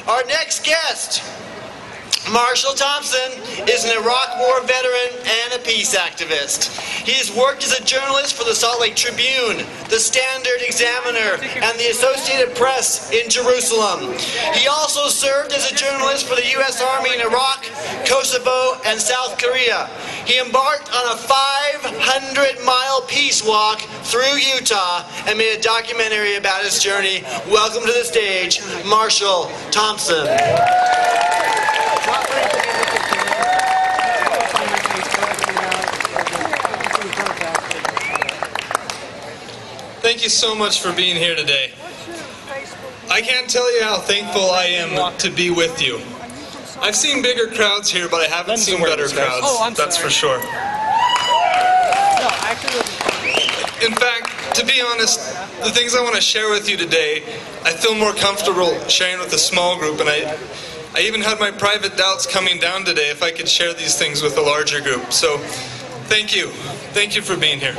Our next guest, Marshall Thompson, is an Iraq War veteran and a peace activist. He has worked as a journalist for the Salt Lake Tribune, the Standard Examiner, and the Associated Press in Jerusalem. He also served as a journalist for the U.S. Army in Iraq, Kosovo, and South Korea. He embarked on a 500-mile peace walk through Utah and made a documentary about his journey. Welcome to the stage, Marshall Thompson. Thank you so much for being here today. I can't tell you how thankful I am to be with you. I've seen bigger crowds here, but I haven't seen better crowds, that's for sure. In fact, to be honest, the things I want to share with you today, I feel more comfortable sharing with a small group, and I even had my private doubts coming down today if I could share these things with a larger group. So, thank you. Thank you for being here.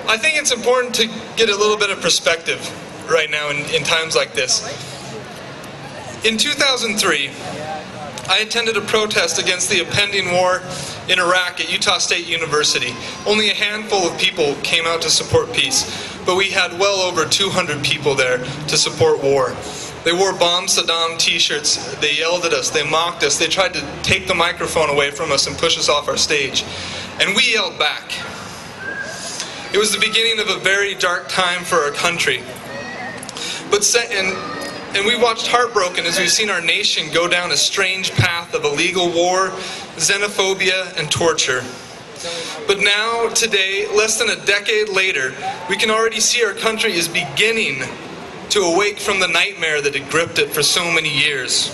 I think it's important to get a little bit of perspective right now in times like this. In 2003, I attended a protest against the impending war in Iraq at Utah State University. Only a handful of people came out to support peace, but we had well over 200 people there to support war. They wore Bomb Saddam t-shirts, they yelled at us, they mocked us, they tried to take the microphone away from us and push us off our stage. And we yelled back. It was the beginning of a very dark time for our country. And we watched heartbroken as we've seen our nation go down a strange path of illegal war, xenophobia, and torture. But now, today, less than a decade later, we can already see our country is beginning to awake from the nightmare that had gripped it for so many years.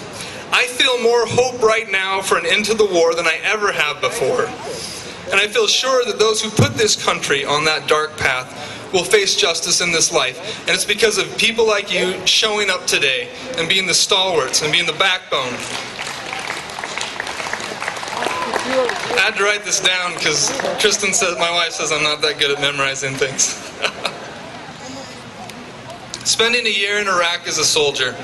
I feel more hope right now for an end to the war than I ever have before. And I feel sure that those who put this country on that dark path will face justice in this life. And it's because of people like you showing up today and being the stalwarts and being the backbone. I had to write this down because Kristen says, my wife says I'm not that good at memorizing things. Spending a year in Iraq as a soldier,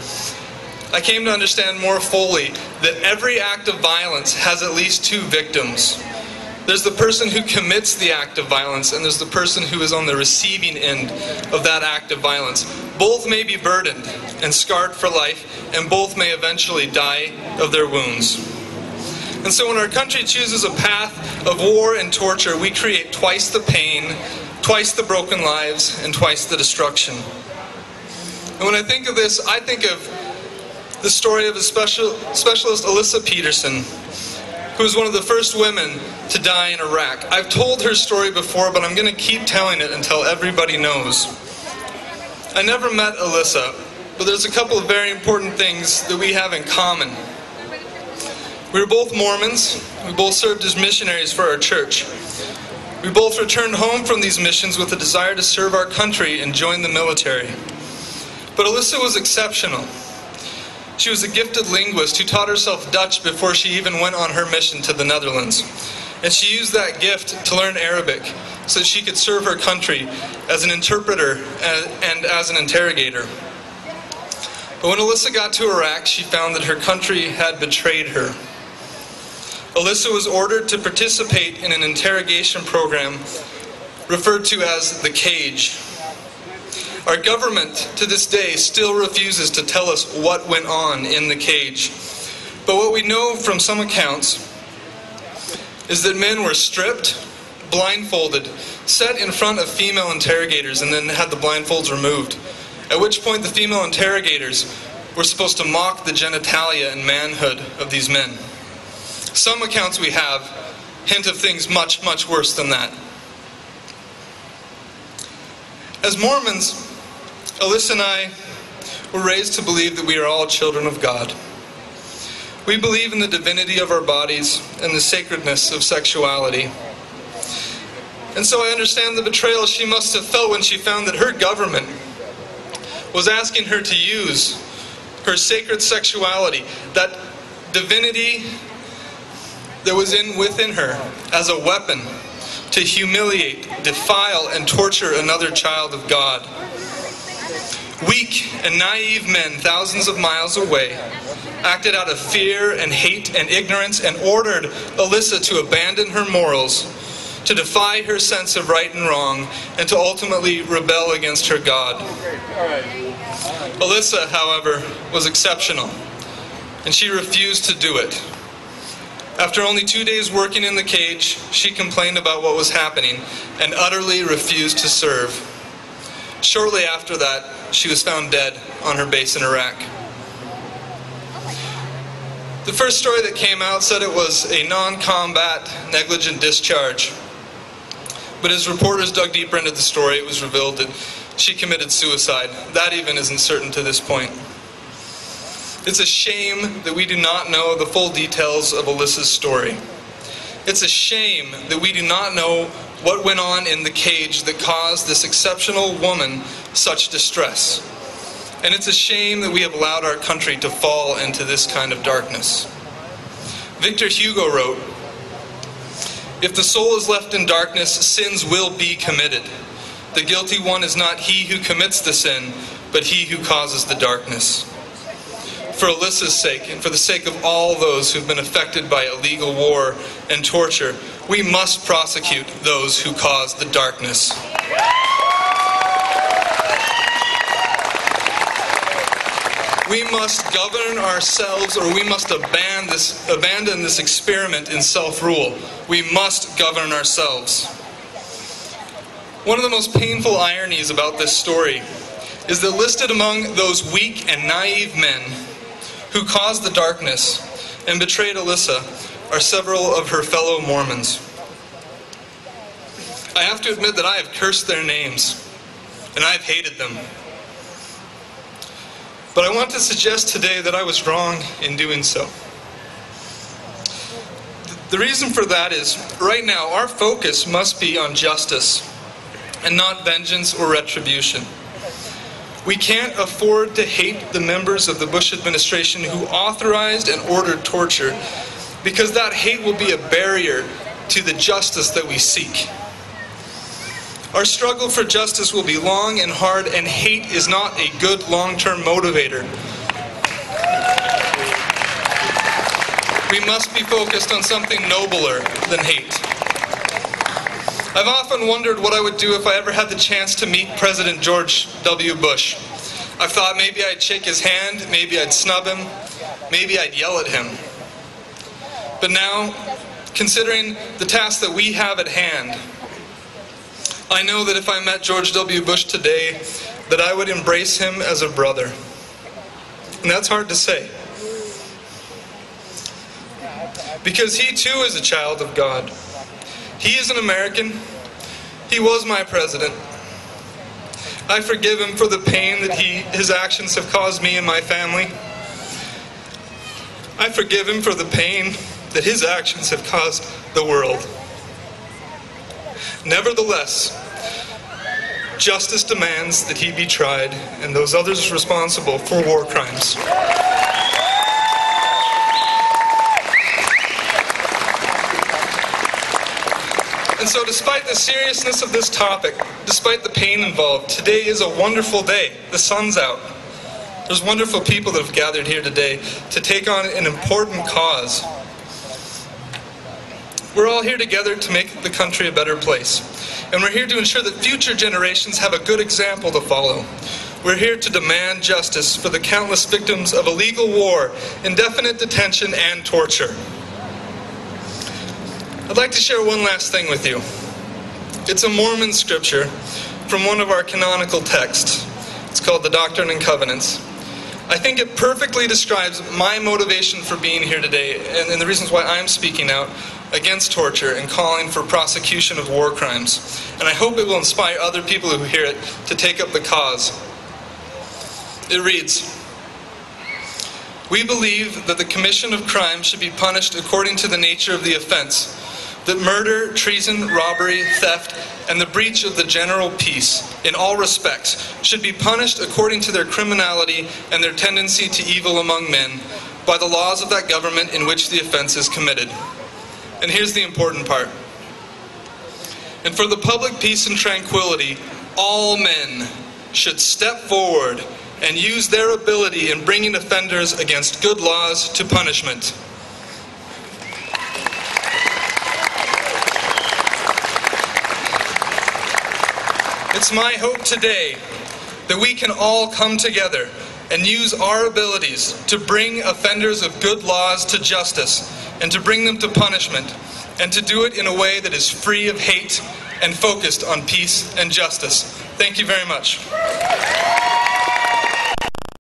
I came to understand more fully that every act of violence has at least two victims. There's the person who commits the act of violence, and there's the person who is on the receiving end of that act of violence. Both may be burdened and scarred for life, and both may eventually die of their wounds. And so when our country chooses a path of war and torture, we create twice the pain, twice the broken lives, and twice the destruction. And when I think of this, I think of the story of a specialist, Alyssa Peterson, who was one of the first women to die in Iraq. I've told her story before, but I'm going to keep telling it until everybody knows. I never met Alyssa, but there's a couple of very important things that we have in common. We were both Mormons. We both served as missionaries for our church. We both returned home from these missions with a desire to serve our country and join the military. But Alyssa was exceptional. She was a gifted linguist who taught herself Dutch before she even went on her mission to the Netherlands. And she used that gift to learn Arabic so that she could serve her country as an interpreter and as an interrogator. But when Alyssa got to Iraq, she found that her country had betrayed her. Alyssa was ordered to participate in an interrogation program referred to as the cage. Our government, to this day, still refuses to tell us what went on in the cage. But what we know from some accounts is that men were stripped, blindfolded, set in front of female interrogators, and then had the blindfolds removed. At which point the female interrogators were supposed to mock the genitalia and manhood of these men. Some accounts we have hint of things much, much worse than that. As Mormons, Alyssa and I were raised to believe that we are all children of God. We believe in the divinity of our bodies and the sacredness of sexuality. And so I understand the betrayal she must have felt when she found that her government was asking her to use her sacred sexuality, that divinity that was within her, as a weapon to humiliate, defile, and torture another child of God. Weak and naive men thousands of miles away acted out of fear and hate and ignorance and ordered Alyssa to abandon her morals, to defy her sense of right and wrong, and to ultimately rebel against her God. Alyssa, however, was exceptional, and she refused to do it. After only 2 days working in the cage, she complained about what was happening and utterly refused to serve. Shortly after that, she was found dead on her base in Iraq. The first story that came out said it was a non-combat negligent discharge. But as reporters dug deeper into the story, it was revealed that she committed suicide. That even isn't certain to this point. It's a shame that we do not know the full details of Alyssa's story. It's a shame that we do not know what went on in the cage that caused this exceptional woman such distress. And it's a shame that we have allowed our country to fall into this kind of darkness. Victor Hugo wrote, "If the soul is left in darkness, sins will be committed. The guilty one is not he who commits the sin, but he who causes the darkness." For Alyssa's sake, and for the sake of all those who've been affected by illegal war and torture, we must prosecute those who cause the darkness. We must govern ourselves, or we must abandon this experiment in self-rule. We must govern ourselves. One of the most painful ironies about this story is that listed among those weak and naive men who caused the darkness and betrayed Alyssa are several of her fellow Mormons. I have to admit that I have cursed their names, and I've hated them. But I want to suggest today that I was wrong in doing so. The reason for that is, right now, our focus must be on justice and not vengeance or retribution. We can't afford to hate the members of the Bush administration who authorized and ordered torture, because that hate will be a barrier to the justice that we seek. Our struggle for justice will be long and hard, and hate is not a good long-term motivator. We must be focused on something nobler than hate. I've often wondered what I would do if I ever had the chance to meet President George W. Bush. I've thought maybe I'd shake his hand, maybe I'd snub him, maybe I'd yell at him. But now, considering the task that we have at hand, I know that if I met George W. Bush today, that I would embrace him as a brother. And that's hard to say. Because he too is a child of God. He is an American. He was my president. I forgive him for the pain that his actions have caused me and my family. I forgive him for the pain that his actions have caused the world. Nevertheless, justice demands that he be tried and those others responsible for war crimes. And so despite the seriousness of this topic, despite the pain involved, today is a wonderful day. The sun's out. There's wonderful people that have gathered here today to take on an important cause. We're all here together to make the country a better place. And we're here to ensure that future generations have a good example to follow. We're here to demand justice for the countless victims of illegal war, indefinite detention, and torture. I'd like to share one last thing with you. It's a Mormon scripture from one of our canonical texts. It's called the Doctrine and Covenants. I think it perfectly describes my motivation for being here today and the reasons why I'm speaking out against torture and calling for prosecution of war crimes. And I hope it will inspire other people who hear it to take up the cause. It reads, "We believe that the commission of crime should be punished according to the nature of the offense, that murder, treason, robbery, theft, and the breach of the general peace, in all respects, should be punished according to their criminality and their tendency to evil among men, by the laws of that government in which the offense is committed." And here's the important part. "And for the public peace and tranquility, all men should step forward and use their ability in bringing offenders against good laws to punishment. It's my hope today that we can all come together and use our abilities to bring offenders of good laws to justice and to bring them to punishment, and to do it in a way that is free of hate and focused on peace and justice. Thank you very much.